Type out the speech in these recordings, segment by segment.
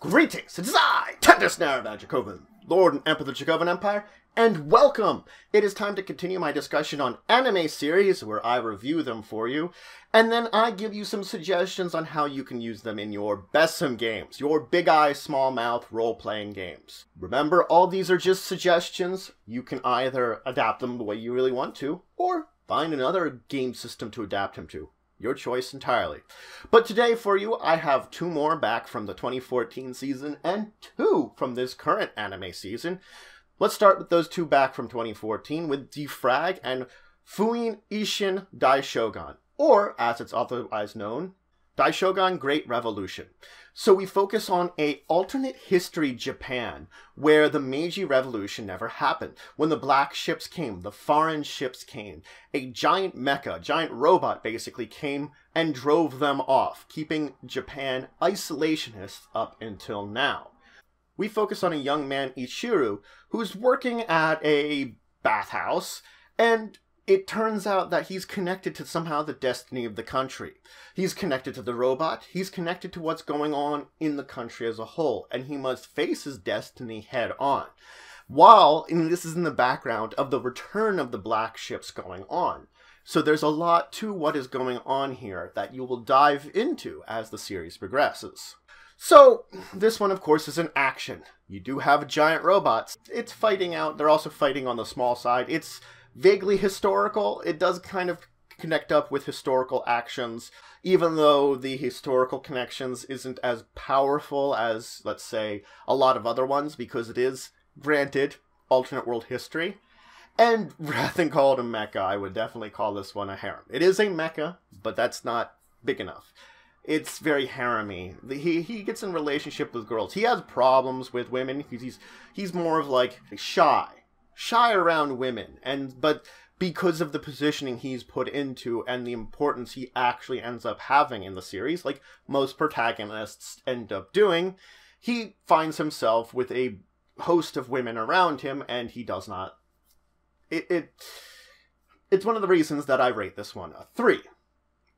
Greetings, it is I, Dracovin, Lord and Emperor of the Dracovin Empire, and welcome! It is time to continue my discussion on anime series, where I review them for you, and then I give you some suggestions on how you can use them in your BESM games, your big eye, small mouth role-playing games. Remember, all these are just suggestions. You can either adapt them the way you really want to, or find another game system to adapt them to. Your choice entirely. But today for you, I have 2 more back from the 2014 season and 2 from this current anime season. Let's start with those 2 back from 2014 with D-Frag and Fuuun Ishin Dai Shougun, or as it's otherwise known, Dai Shougun Great Revolution. So we focus on a alternate history Japan where the Meiji Revolution never happened. When the black ships came, the foreign ships came, a giant mecha, giant robot basically came and drove them off, keeping Japan isolationist up until now. We focus on a young man, Ichiru, who's working at a bathhouse, and it turns out that he's connected to somehow the destiny of the country. He's connected to the robot, he's connected to what's going on in the country as a whole, and he must face his destiny head on. And this is in the background of the return of the black ships going on. So there's a lot to what is going on here that you will dive into as the series progresses. So, this one, of course, is an action. You do have giant robots. It's fighting out. They're also fighting on the small side. It's vaguely historical. It does kind of connect up with historical actions, even though the historical connections isn't as powerful as, let's say, a lot of other ones, because it is, granted, alternate world history. And rather than call it a mecha, I would definitely call this one a harem. It is a mecha, but that's not big enough. It's very harem-y. He gets in relationship with girls. He has problems with women. He's more of like shy around women, but because of the positioning he's put into and the importance he actually ends up having in the series, like most protagonists end up doing, he finds himself with a host of women around him, and he does not. It's one of the reasons that I rate this one a 3.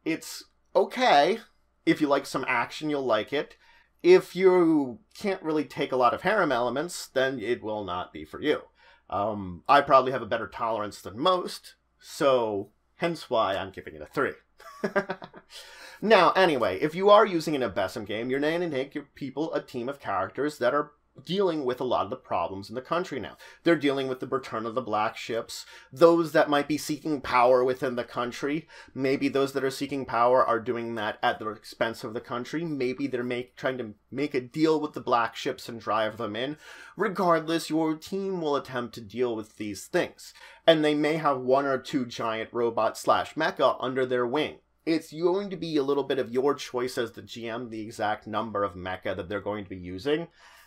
It's okay. If you like some action, you'll like it. If you can't really take a lot of harem elements, then it will not be for you. I probably have a better tolerance than most, so hence why I'm giving it a 3. Now, anyway, if you are using a BESM game, you're going to make your people a team of characters that are dealing with a lot of the problems in the country now. They're dealing with the return of the black ships, those that might be seeking power within the country. Maybe those that are seeking power are doing that at the expense of the country. Maybe they're trying to make a deal with the black ships and drive them in. Regardless, your team will attempt to deal with these things. And they may have 1 or 2 giant robot/mecha under their wing. It's going to be a little bit of your choice as the GM, the exact number of mecha that they're going to be using.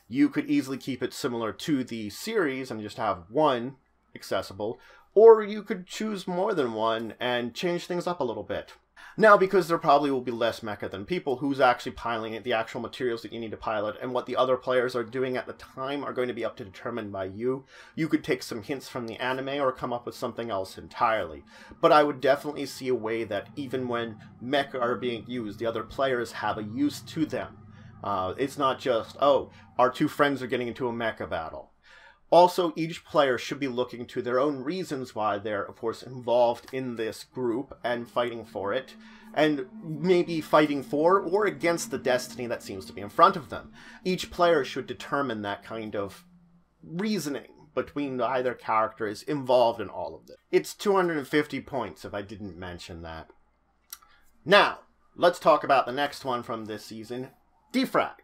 You could easily keep it similar to the series and just have 1 accessible, or you could choose more than 1 and change things up a little bit. Now, because there probably will be less mecha than people, who's actually piling it, the actual materials that you need to pilot, and what the other players are doing at the time are going to be up to determined by you. You could take some hints from the anime or come up with something else entirely. But I would definitely see a way that even when mecha are being used, the other players have a use to them. It's not just, oh, our 2 friends are getting into a mecha battle. Also, each player should be looking to their own reasons why they're, of course, involved in this group and fighting for it, and maybe fighting for or against the destiny that seems to be in front of them. Each player should determine that kind of reasoning between either characters involved in all of this. It's 250 points, if I didn't mention that. Now, let's talk about the next one from this season, D-Frag.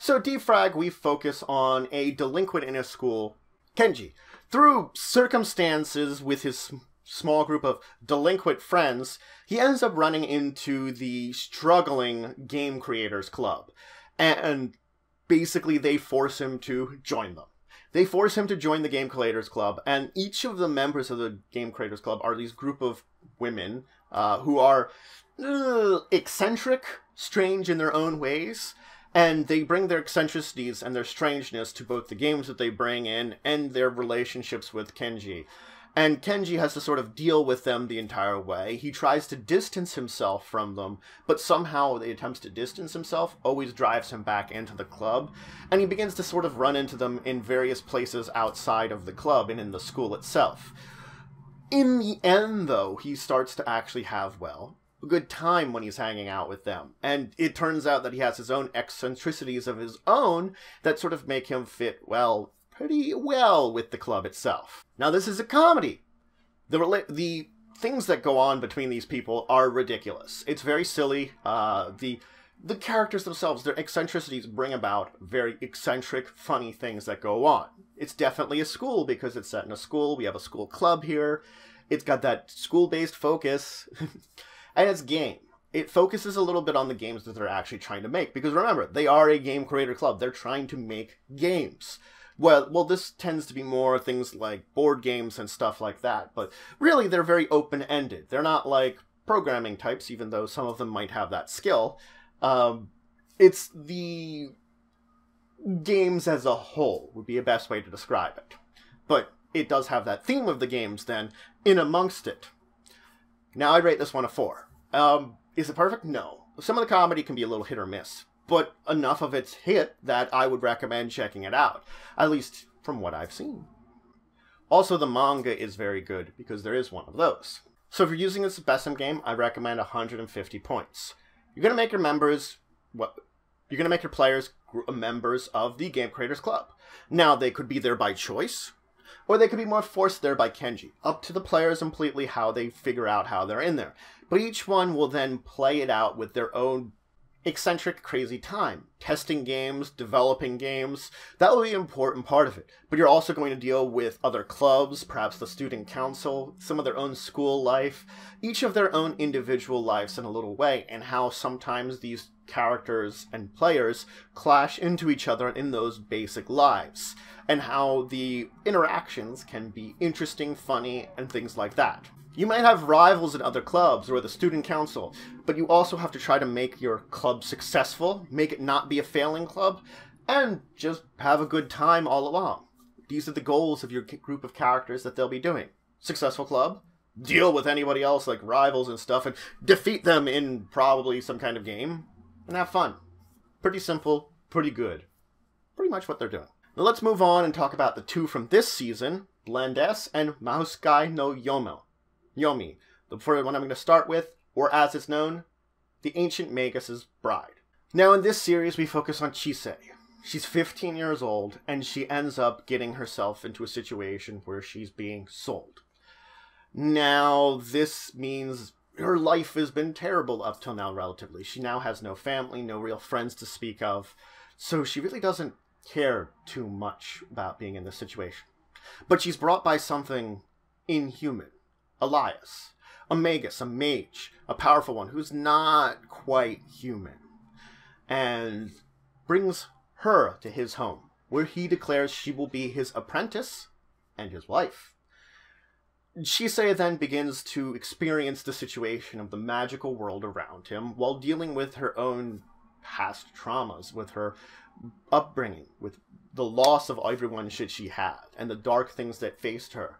So D-Frag, we focus on a delinquent in a school, Kenji. Through circumstances with his small group of delinquent friends, he ends up running into the struggling game creators club. And basically they force him to join them. They force him to join the Game Creators Club, and each of the members of the Game Creators Club are these group of women who are eccentric, strange in their own ways, and they bring their eccentricities and their strangeness to both the games that they bring in and their relationships with Kenji. And Kenji has to sort of deal with them the entire way. He tries to distance himself from them, but somehow the attempts to distance himself always drives him back into the club. And he begins to sort of run into them in various places outside of the club and in the school itself. In the end, though, he starts to actually have, well, a good time when he's hanging out with them. And it turns out that he has his own eccentricities of his own that sort of make him fit, well, pretty well with the club itself. Now, this is a comedy. The things that go on between these people are ridiculous. It's very silly. The characters themselves, their eccentricities bring about very eccentric, funny things that go on. It's definitely a school because it's set in a school. We have a school club here. It's got that school-based focus. And it's game. It focuses a little bit on the games that they're actually trying to make. Because remember, they are a game creator club. They're trying to make games. Well, this tends to be more things like board games and stuff like that. But really, they're very open-ended. They're not like programming types, even though some of them might have that skill. It's the games as a whole would be a best way to describe it. But it does have that theme of the games, then, in amongst it. Now, I'd rate this one a 4. Is it perfect? No. Some of the comedy can be a little hit or miss. But enough of it's hit that I would recommend checking it out. At least from what I've seen. Also, the manga is very good, because there is one of those. So if you're using this BESM game, I recommend 150 points. You're going to make your members... You're going to make your players members of the Game Creators Club. Now, they could be there by choice, or they could be more forced there by Kenji. Up to the players completely how they figure out how they're in there. But each one will then play it out with their own eccentric, crazy time. Testing games, developing games. That will be an important part of it. But you're also going to deal with other clubs, perhaps the student council, some of their own school life, each of their own individual lives in a little way, and how sometimes these characters and players clash into each other in those basic lives, and how the interactions can be interesting, funny, and things like that. You might have rivals in other clubs or the student council, but you also have to try to make your club successful, make it not be a failing club, and just have a good time all along. These are the goals of your group of characters that they'll be doing. Successful club, deal with anybody else like rivals and stuff, and defeat them in probably some kind of game, and have fun. Pretty simple, pretty good. Pretty much what they're doing. Now let's move on and talk about the two from this season, Blend S and MahouTsukai no Yome. The first one I'm going to start with, or as it's known, the Ancient Magus's Bride. Now in this series we focus on Chise. She's 15 years old, and she ends up getting herself into a situation where she's being sold. Now this means her life has been terrible up till now relatively. She now has no family, no real friends to speak of, so she really doesn't care too much about being in this situation. But she's brought by something inhuman. Elias, a magus, a mage, a powerful one who's not quite human, and brings her to his home, where he declares she will be his apprentice and his wife. Chise then begins to experience the situation of the magical world around him while dealing with her own past traumas, with her upbringing, with the loss of everyone she had, and the dark things that faced her.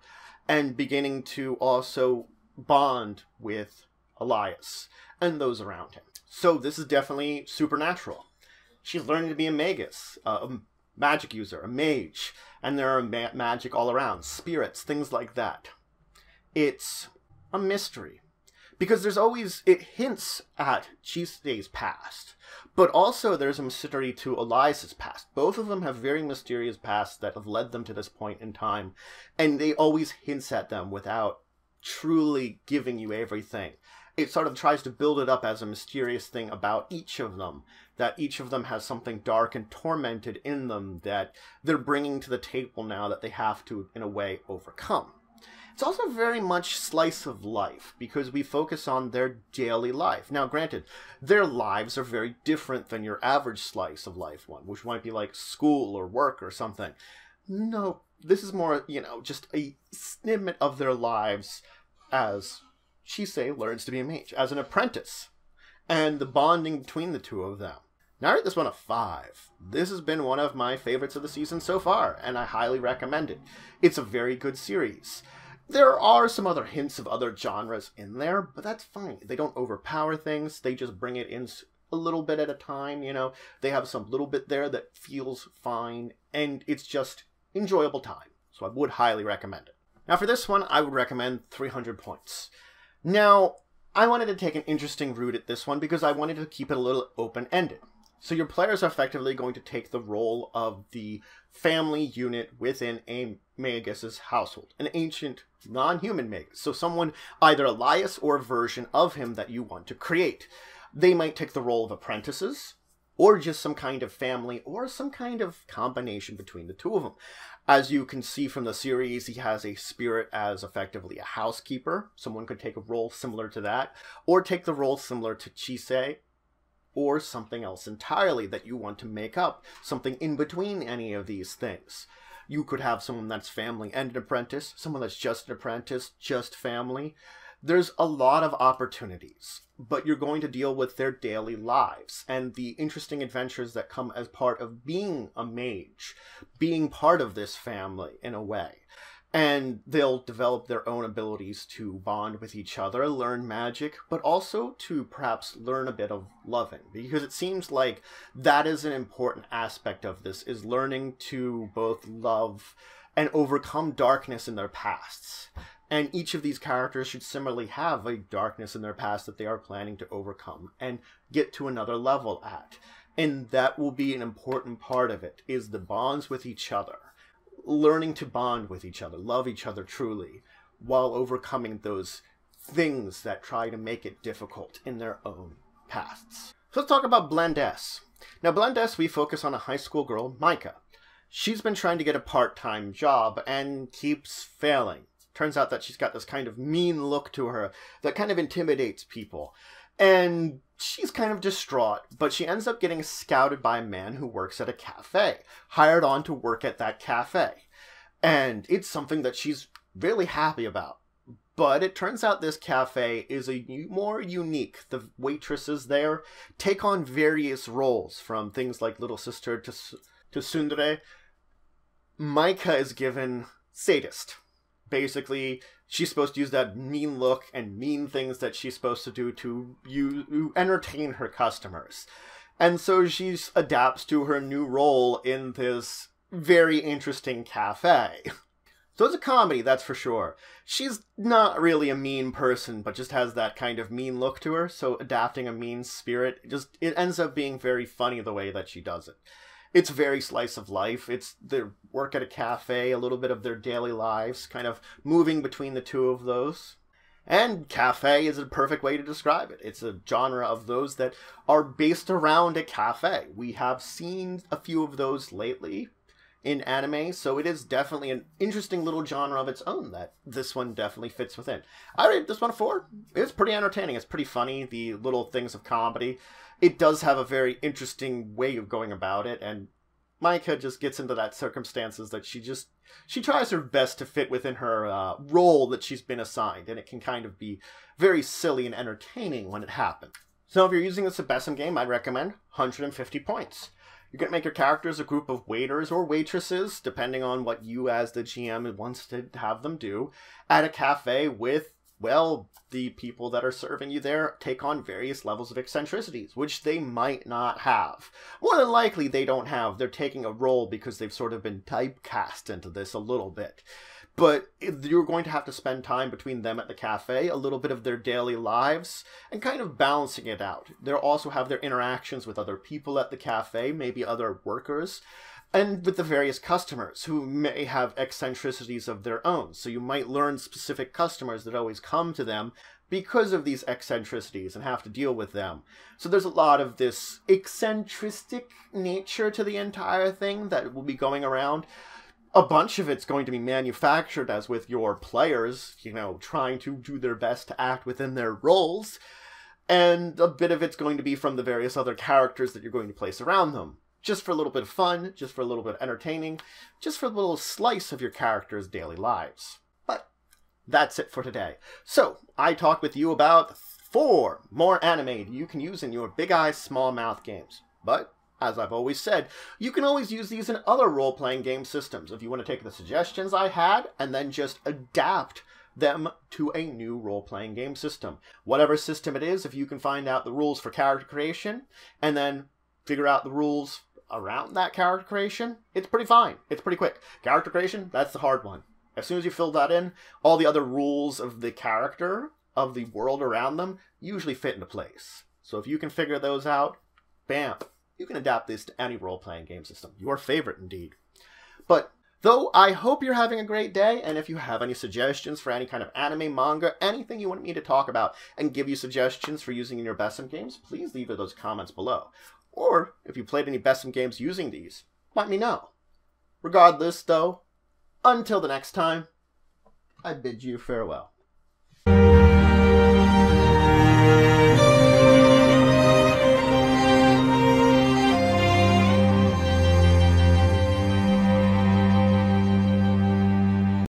And beginning to also bond with Elias and those around him. So this is definitely supernatural. She's learning to be a magus, a magic user, a mage. And there are magic all around, spirits, things like that. It's a mystery. Because there's always, it hints at Chise's past. But also there's a mystery to Elias's past. Both of them have very mysterious pasts that have led them to this point in time. And they always hints at them without truly giving you everything. It sort of tries to build it up as a mysterious thing about each of them. That each of them has something dark and tormented in them that they're bringing to the table now that they have to, in a way, overcome. It's also very much slice of life, because we focus on their daily life. Now, granted, their lives are very different than your average slice of life one, which might be like school or work or something. No, this is more, just a snippet of their lives as Chise learns to be a mage, as an apprentice, and the bonding between the two of them. Now I rate this one a 5. This has been one of my favorites of the season so far, and I highly recommend it. It's a very good series. There are some other hints of other genres in there, but that's fine. They don't overpower things. They just bring it in a little bit at a time, you know. They have some little bit there that feels fine, and it's just enjoyable time. So I would highly recommend it. Now for this one, I would recommend 300 points. Now, I wanted to take an interesting route at this one because I wanted to keep it a little open-ended. So your players are effectively going to take the role of the family unit within a Magus's household, an ancient non-human Magus. So someone, either Elias or a version of him that you want to create. They might take the role of apprentices, or just some kind of family, or some kind of combination between the two of them. As you can see from the series, he has a spirit as effectively a housekeeper. Someone could take a role similar to that, or take the role similar to Chisei, or something else entirely that you want to make up, something in between any of these things. You could have someone that's family and an apprentice, someone that's just an apprentice, just family. There's a lot of opportunities, but you're going to deal with their daily lives and the interesting adventures that come as part of being a mage, being part of this family in a way. And they'll develop their own abilities to bond with each other, learn magic, but also to perhaps learn a bit of loving. Because it seems like that is an important aspect of this, is learning to both love and overcome darkness in their pasts. And each of these characters should similarly have a darkness in their past that they are planning to overcome and get to another level at. And that will be an important part of it, is the bonds with each other. Learning to bond with each other, love each other truly, while overcoming those things that try to make it difficult in their own pasts. So let's talk about Blend S. Now Blend S, we focus on a high school girl, Micah. She's been trying to get a part-time job and keeps failing. Turns out that she's got this kind of mean look to her that kind of intimidates people. And she's kind of distraught, but she ends up getting scouted by a man who works at a cafe, hired on to work at that cafe. And it's something that she's really happy about. But it turns out this cafe is more unique. The waitresses there take on various roles, from things like little sister to tsundere. Micah is given sadist. Basically, she's supposed to use that mean look and mean things that she's supposed to do to entertain her customers. And so she adapts to her new role in this very interesting cafe. So it's a comedy, that's for sure. She's not really a mean person, but just has that kind of mean look to her, so adapting a mean spirit, it ends up being very funny the way that she does it. It's very slice of life. It's their work at a cafe, a little bit of their daily lives, kind of moving between the two of those. And cafe is a perfect way to describe it. It's a genre of those that are based around a cafe. We have seen a few of those lately in anime, so it is definitely an interesting little genre of its own that this one definitely fits within. I rated this one a 4. It's pretty entertaining. It's pretty funny, the little things of comedy. It does have a very interesting way of going about it, and Micah just gets into that circumstances that she tries her best to fit within her role that she's been assigned, and it can kind of be very silly and entertaining when it happens. So if you're using this as a BESM game, I'd recommend 150 points. You're going to make your characters a group of waiters or waitresses, depending on what you as the GM wants to have them do, at a cafe with, well, the people that are serving you there take on various levels of eccentricities, which they might not have. More than likely they don't have. They're taking a role because they've sort of been typecast into this a little bit. But you're going to have to spend time between them at the cafe, a little bit of their daily lives, and kind of balancing it out. They'll also have their interactions with other people at the cafe, maybe other workers, and with the various customers who may have eccentricities of their own. So you might learn specific customers that always come to them because of these eccentricities and have to deal with them. So there's a lot of this eccentric nature to the entire thing that will be going around. A bunch of it's going to be manufactured, as with your players, you know, trying to do their best to act within their roles. And a bit of it's going to be from the various other characters that you're going to place around them. Just for a little bit of fun, just for a little bit of entertaining, just for a little slice of your characters' daily lives. But that's it for today. So, I talked with you about 4 more anime you can use in your Big Eyes Small Mouth games. But, as I've always said, you can always use these in other role-playing game systems. If you want to take the suggestions I had and then just adapt them to a new role-playing game system. Whatever system it is, if you can find out the rules for character creation, and then figure out the rules around that character creation, it's pretty fine. It's pretty quick. Character creation, that's the hard one. As soon as you fill that in, all the other rules of the character, of the world around them, usually fit into place. So if you can figure those out, bam, you can adapt this to any role-playing game system. Your favorite, indeed. But though I hope you're having a great day, and if you have any suggestions for any kind of anime, manga, anything you want me to talk about and give you suggestions for using in your BESM games, please leave those comments below. Or if you played any BESM games using these, let me know. Regardless, though, until the next time, I bid you farewell.